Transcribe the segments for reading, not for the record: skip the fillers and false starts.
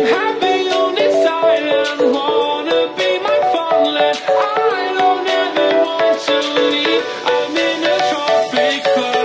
happy on this island, wanna be my fun-land. I don't ever want to leave, I'm in a tropic club.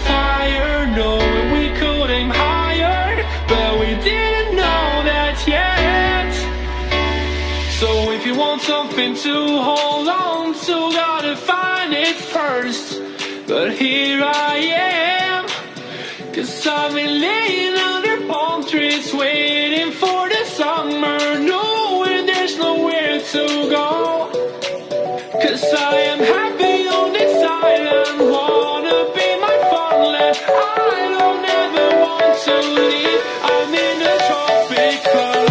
Fire, knowing we could aim higher, but we didn't know that yet. So if you want something to hold on to, gotta find it first. But here I am, 'cause I've been laying under palm trees, waiting for the summer, knowing there's nowhere to go. 'Cause I am happy on this island, wanna be my fun-land. I don't ever want to leave, I'm in a tropic club.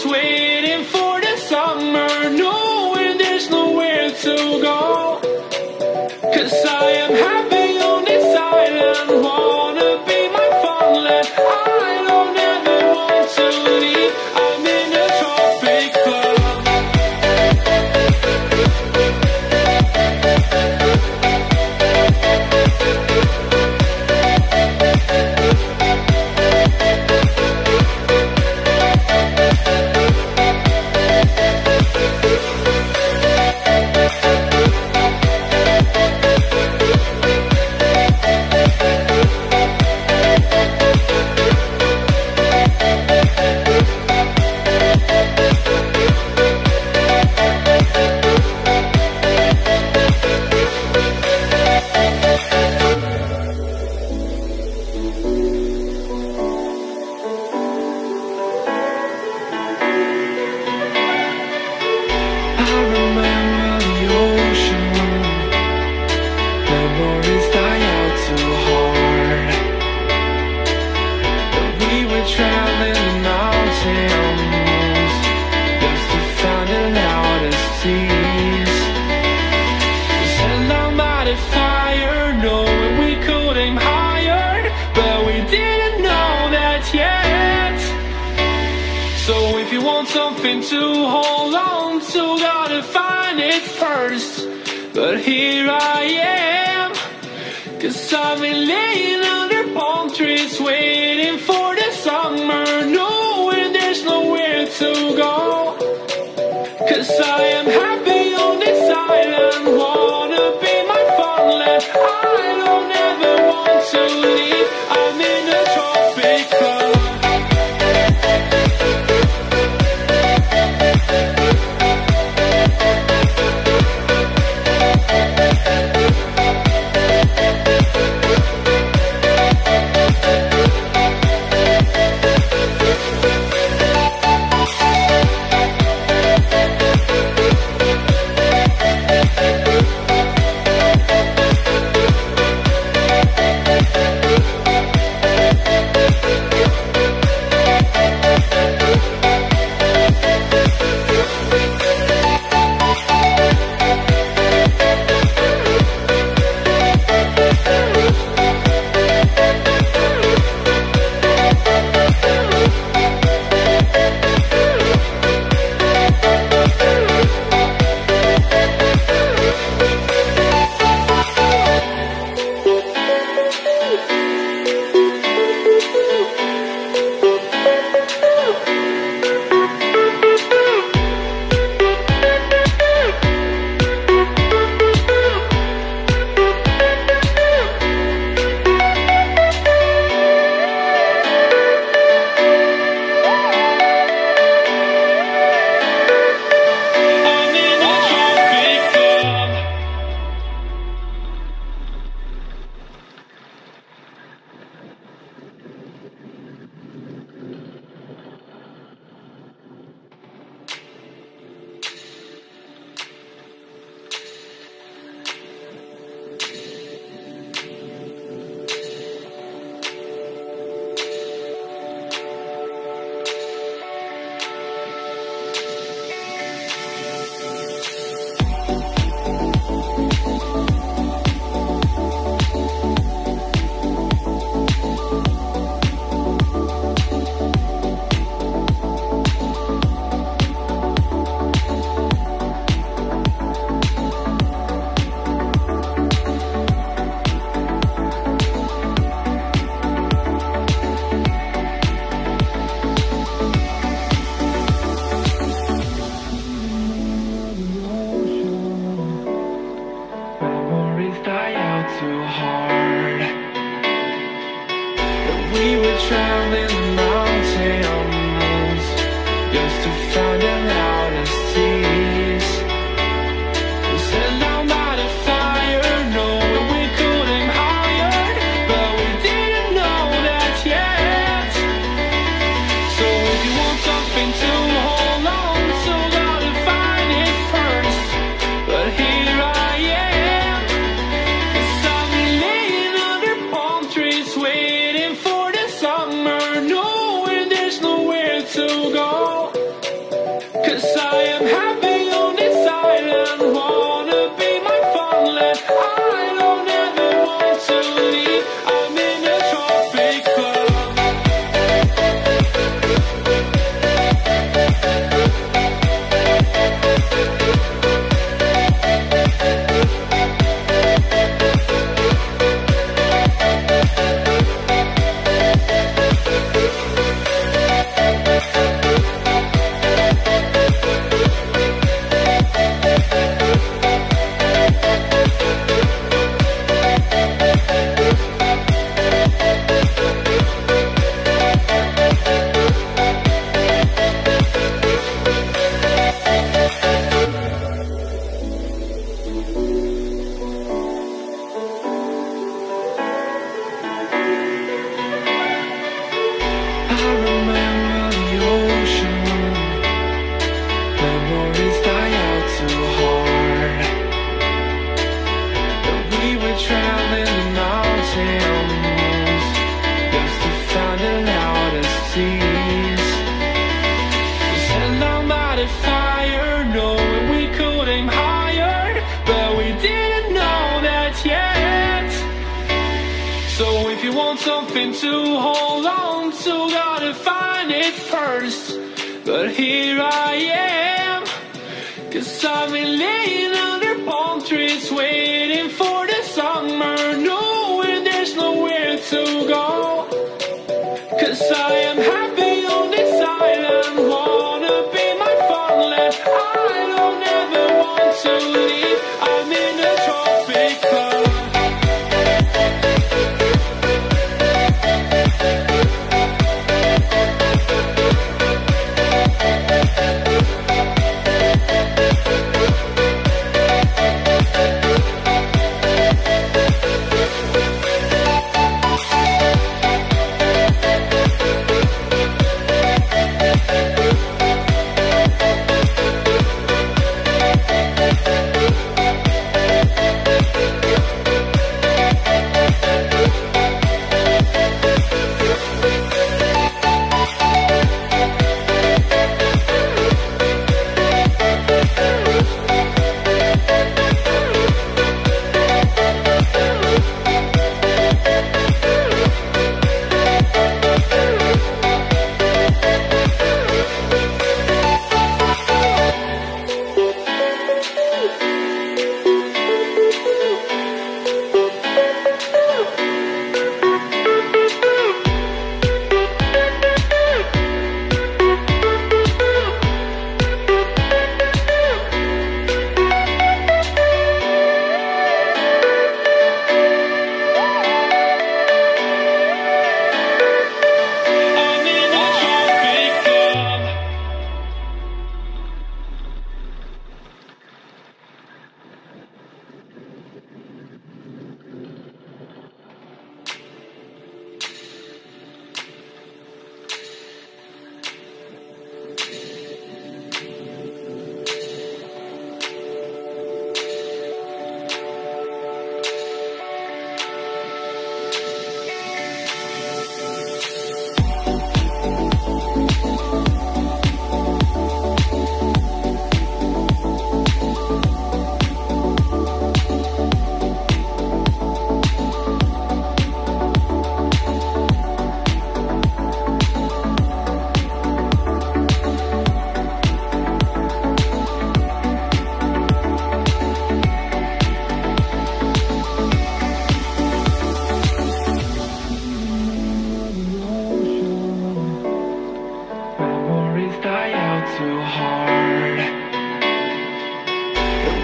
Waiting for the summer, knowing there's no you want something to hold on to, gotta find it first. But here I am, 'cause I've been laying under palm trees, waiting for the summer, knowing there's nowhere to go. 'Cause I am happy on this island, wanna be my farmland. I don't ever want to leave, I'm in a tropic club. Something to hold on to, gotta find it first. but here I am. 'Cause I've been laying under palm trees, waiting for the summer, knowing there's nowhere to go. 'Cause I am happy on this island, wanna be my farmland. I don't ever want to leave, I'm in a tropic club.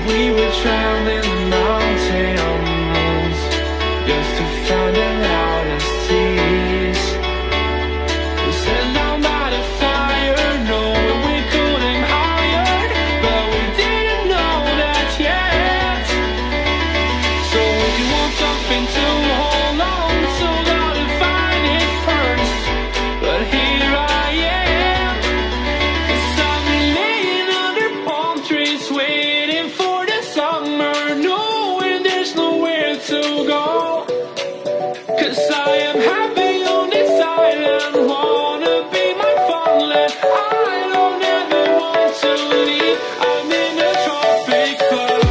We were traveling the mountains just to find the loudest tears. We sat down by the fire, knowing we could aim higher, but we didn't know that yet. So if you want something to hold on to, gotta find it first. But here I am, 'cause I've been laying under palm trees, waiting for the summer, knowing there's nowhere to go. 'Cause I am happy on this island, wanna be my farmland. I don't ever want to leave, I'm in a tropic club.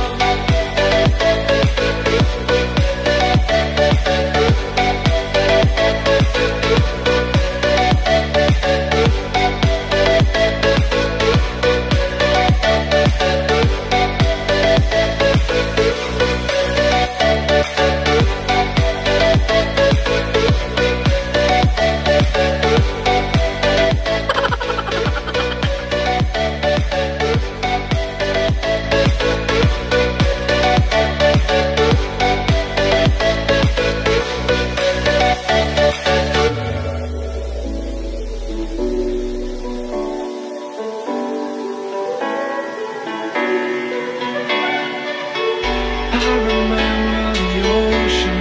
I remember the ocean,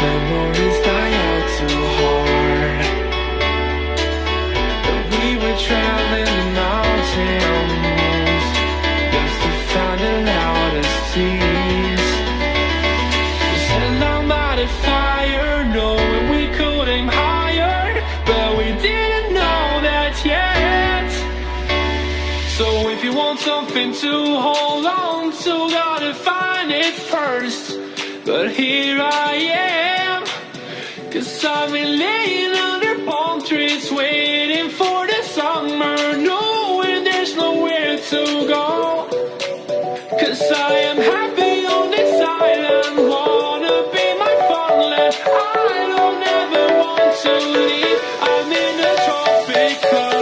memories die out too hard. But we were traveling the mountains just to find the loudest tears. We sat down by the fire, knowing we could aim higher, but we didn't know that yet. So if you want something to hold on to, gotta find it first. But here I am, 'cause I've been laying under palm trees, waiting for the sun. summer, knowing there's nowhere to go. 'Cause I am happy on this island, wanna be my farmland. I don't ever want to leave, I'm in a tropic club.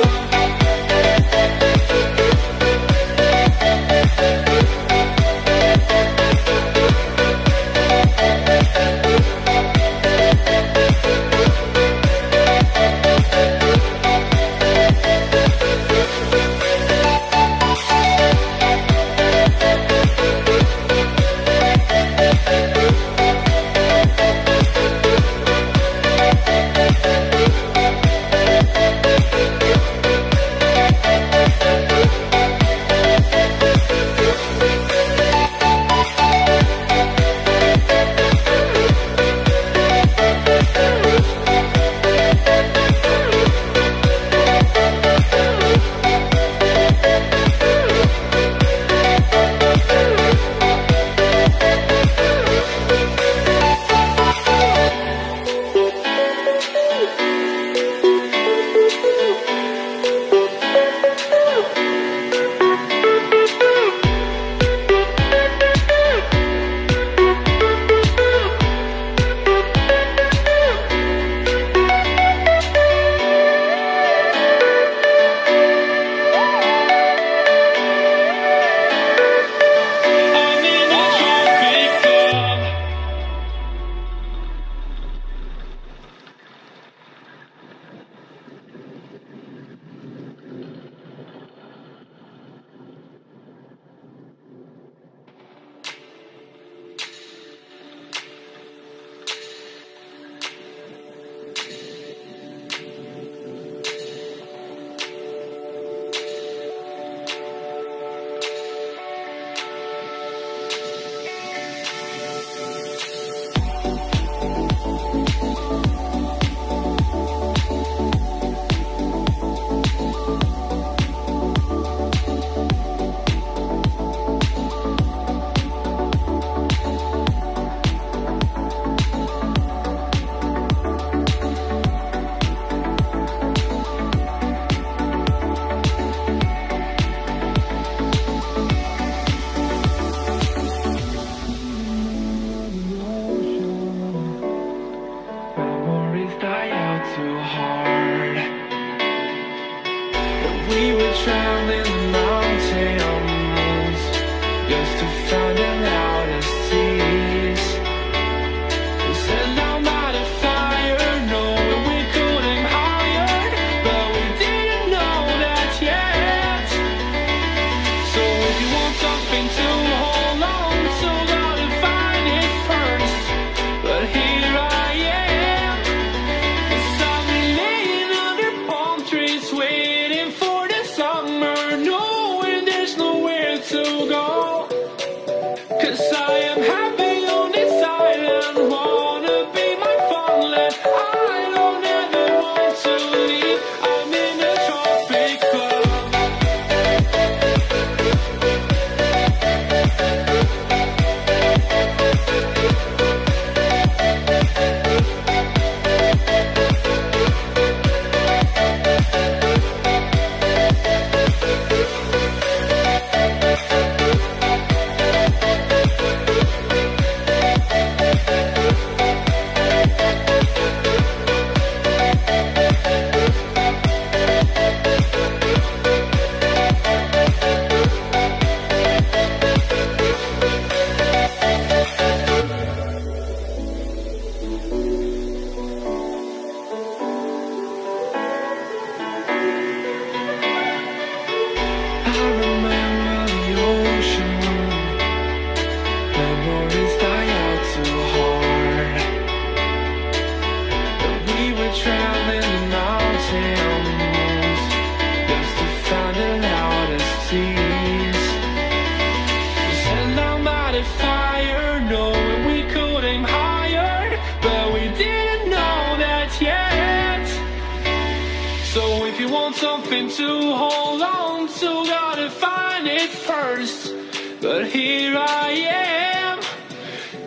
Something to hold on to, gotta find it first. But here I am,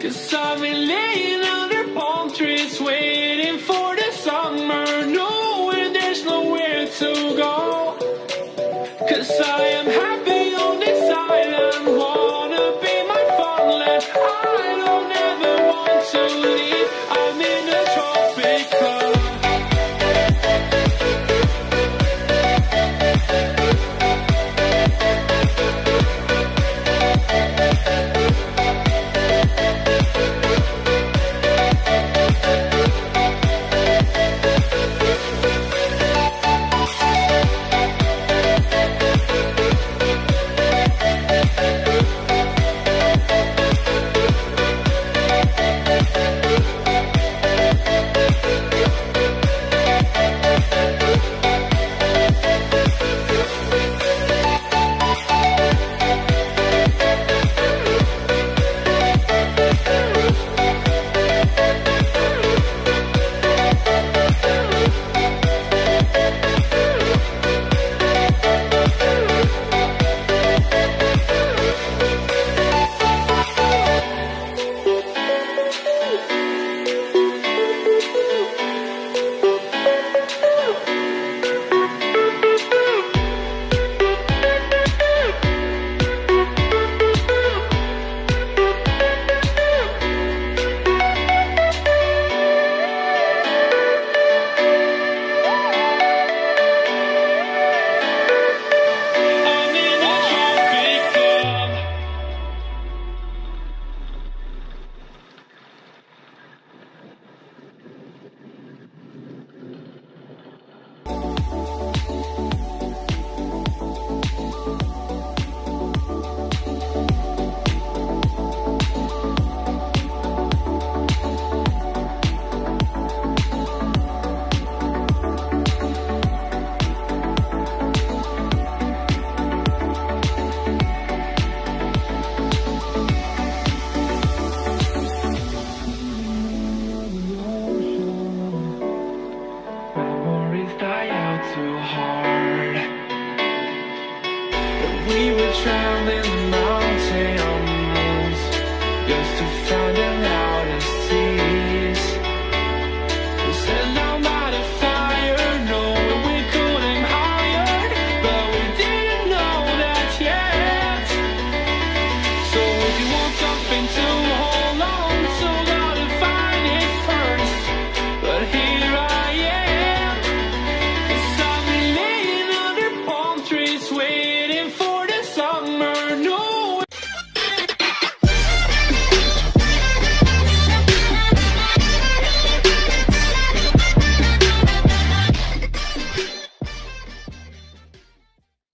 'cause I've been laying under palm trees, waiting for the summer, knowing there's nowhere to go. 'Cause I am happy on this island, wanna be my fatherland. I don't ever want to leave, I'm in a tropic club. Too hard, but we were traveling